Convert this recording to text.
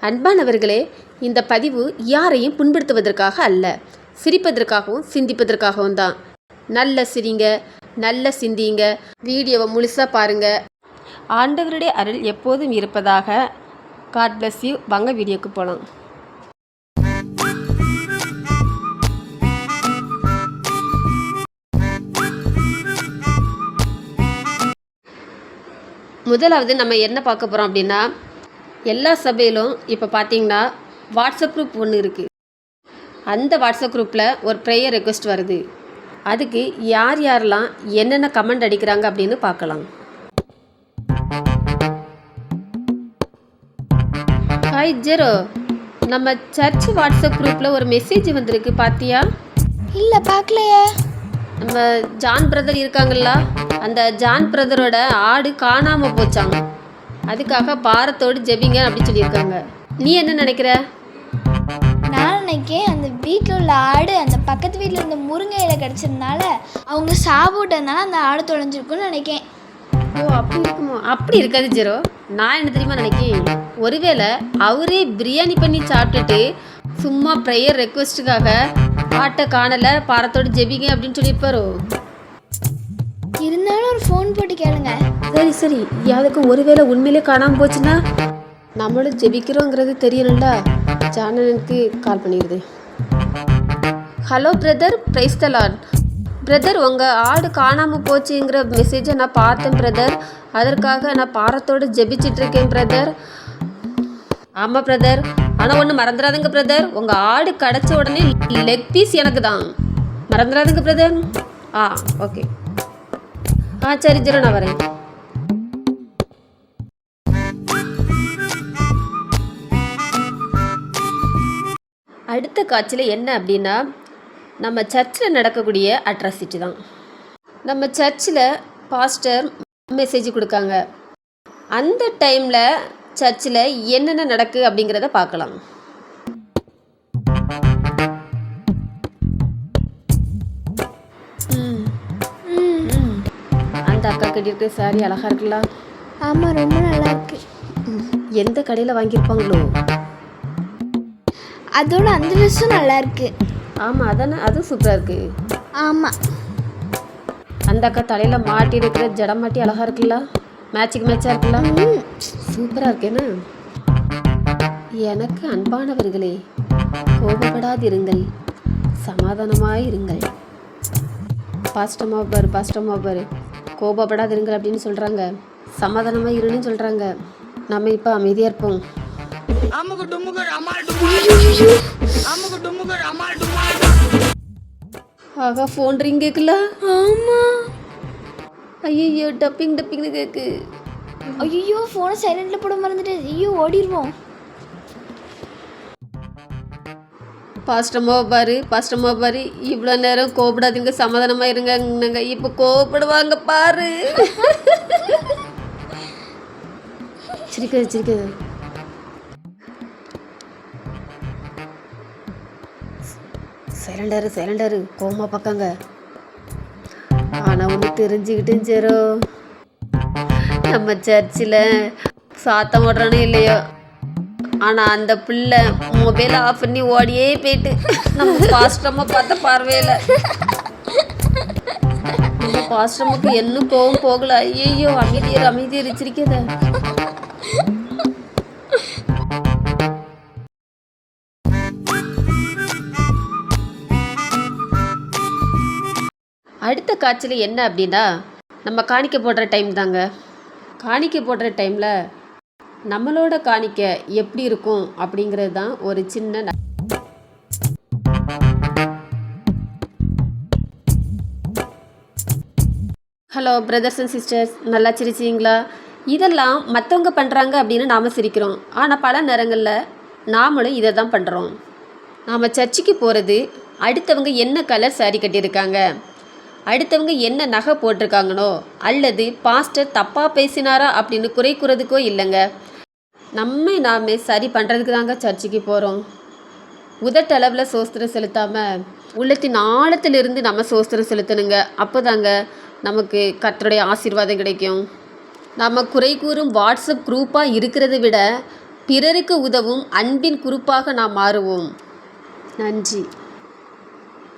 அன்பானவர்களே, இந்த பதிவு யாரையும் புண்படுத்துவதற்காக அல்ல, சிரிப்பதற்காகவும் சிந்திப்பதற்காகவும் தான். நல்ல சிரிங்க, நல்ல சிந்திங்க, வீடியோவை முழுசாக பாருங்கள். ஆண்டவருடைய அருள் எப்போதும் இருப்பதாக. God bless you. வாங்க வீடியோக்கு போகலாம். முதலாவது நம்ம என்ன பார்க்க போகிறோம் அப்படின்னா, எல்லா சபையிலும் இப்போ பார்த்தீங்கன்னா வாட்ஸ்அப் குரூப் ஒன்று இருக்குது. அந்த வாட்ஸ்அப் குரூப்பில் ஒரு ப்ரேயர் ரெக்வெஸ்ட் வருது. அதுக்கு யார் யாரெல்லாம் என்னென்ன கமெண்ட் அடிக்கிறாங்க அப்படின்னு பார்க்கலாம். ஹாய் ஜெரோ, நம்ம சர்ச் வாட்ஸ்அப் குரூப்பில் ஒரு மெசேஜ் வந்திருக்கு, பார்த்தியா? இல்லை, பார்க்கலையே. நம்ம ஜான் பிரதர் இருக்காங்கல்ல, அந்த ஜான் பிரதரோட ஆடு காணாமல் போச்சாங்க. அதுக்காக பாரத்தோடு ஜெபிங்க அப்படின்னு சொல்லியிருக்காங்க. நீ என்ன நினைக்கிற? நான் நினைக்கிறேன் அந்த வீட்டில் உள்ள ஆடு அந்த பக்கத்து வீட்டில் இருந்த முருங்கை இலை கிடச்சதுனால அவங்க சாப்பிட்டதுனால அந்த ஆடு தொலைஞ்சிருக்குன்னு நினைக்கிறேன். ஓ, அப்படி இருக்குமோ? அப்படி இருக்காது ஜெரோ. நான் என்ன தெரியுமா நினைக்கிறேன், ஒருவேளை அவரே பிரியாணி பண்ணி சாப்பிட்டுட்டு சும்மா ப்ரேயர் ரெக்வெஸ்ட்டுக்காக ஆட்டை காணலை, பாரத்தோடு ஜெபிங்க அப்படின்னு சொல்லியிருப்பாரோ? இருந்தாலும் ஒரு ஃபோன் போட்டு கேளுங்க. சரி, யாருக்கும் ஒருவேளை உண்மையிலே காணாமல் போச்சுன்னா நம்மளும் ஜெபிக்கிறோங்கிறது தெரியணும்ல. ஜானனுக்கு கால் பண்ணிடுது. Hello brother, praise the Lord. Brother, உங்கள் ஆடு காணாமல் போச்சுங்கிற மெசேஜை நான் பார்த்தேன் பிரதர். அதற்காக நான் பாரத்தோடு ஜெபிச்சிட்ருக்கேன் பிரதர். ஆமாம் பிரதர், ஆனால் ஒன்று மறந்துடாதுங்க பிரதர், உங்கள் ஆடு கிடச்ச உடனே லெக் பீஸ் எனக்கு தான், மறந்துடாதுங்க பிரதர். ஓகே. சரி ஜெரோ, நான் வரேன். அடுத்த காட்சியில் என்ன அப்படின்னா, நம்ம சர்ச்சில் நடக்கக்கூடிய அட்ராசிட்டி தான். நம்ம சர்ச்சில் பாஸ்டர் மெசேஜ் கொடுக்காங்க. அந்த டைமில் சர்ச்சில் என்னென்ன நடக்கு அப்படிங்கிறத பார்க்கலாம். அந்த அக்கா கட்டியிருக்க சாரி அழகாக இருக்குல்ல? ஆமாம், ரொம்ப நல்லா இருக்கு. எந்த கடையில் வாங்கியிருப்பாங்களோ? அதோட அந்த ட்ரெஸ்ஸும் நல்லா இருக்கு. ஆமாம், அதானே, அதுவும் சூப்பராக இருக்கு. ஆமாம், அந்த அக்கா தலையில் மாட்டி இருக்கிற ஜடம் மாட்டி அழகாக இருக்குல்ல? மேட்சுக்கு மேட்சாக இருக்குல்ல? சூப்பராக இருக்கேன்னு. எனக்கு அன்பானவர்களே, கோபப்படாதிருங்கள், சமாதானமாயிருங்கள். பாஸ்டமா பாரு, கோபப்படாதிருங்கள் அப்படின்னு சொல்கிறாங்க, சமாதானமாக இருன்னு சொல்கிறாங்க. நம்ம இப்போ அமைதியாக இருப்போம். ஆகா, ஃபோன் ரிங் கேட்கல? ஆமாம். ஐயோ, டப்பிங்னு கேட்கு. ஐயோ, ஃபோனை சைலண்டில் போட மறந்துட்டு. ஐயோ, ஓடிடுவோம். பாஸ்டமா பாரு, இவ்வளோ நேரம் கோபப்படாதீங்க, சமாதானமாக இருங்க. இப்போ கோபப்படுவாங்க பாரு. சிரிக்காது. சைலண்டாரு, கோமா பார்க்காங்க. ஆனால் ஒன்று தெரிஞ்சுக்கிட்டேன் ஜெரோ, நம்ம சர்ச்சில் சாத்தம் ஓடுறானே இல்லையோ, ஆனால் அந்த பிள்ளை மொபைலை ஆஃப் பண்ணி ஓடியே போயிட்டு நம்ம பாஸ்டம்மா பார்த்த பார்வையில். நம்ம பாஸ்டம்முக்கு என்ன கோவம் போகல. ஐயோ, அமைதியாரு, சிரிக்காத. அடுத்த காட்சியில் என்ன அப்படின்னா, நம்ம காணிக்கை போடுற டைம் தாங்க. காணிக்கை போடுற டைமில் நம்மளோட காணிக்கை எப்படி இருக்கும் அப்படிங்கிறது தான் ஒரு சின்ன. ஹலோ பிரதர்ஸ் அண்ட் சிஸ்டர்ஸ், நல்லா சிரிச்சிங்களா? இதெல்லாம் மற்றவங்க பண்ணுறாங்க அப்படின்னு நாம் சிரிக்கிறோம். ஆனால் பல நேரங்களில் நாமளும் இதை தான் பண்ணுறோம். நாம் சர்ச்சுக்கு போகிறது, அடுத்தவங்க என்ன கலர் சாரி கட்டியிருக்காங்க, அடுத்தவங்க என்ன நகை போட்டிருக்காங்கனோ, அல்லது பாஸ்டர் தப்பாக பேசினாரா அப்படின்னு குறை கூறதுக்கோ இல்லைங்க. நாமே சரி பண்ணுறதுக்கு தாங்க சர்ச்சுக்கு போகிறோம். உதட்டளவில் சோஸ்திரம் செலுத்தாமல் உள்ளத்தின் ஆழத்திலிருந்து நம்ம சோஸ்திரம் செலுத்தணுங்க. அப்போ தாங்க நமக்கு கர்த்தருடைய ஆசீர்வாதம் கிடைக்கும். நம்ம குறை கூறும் வாட்ஸ்அப் குரூப்பாக இருக்கிறத விட பிறருக்கு உதவும் அன்பின் குருப்பாக நாம் மாறுவோம். நன்றி.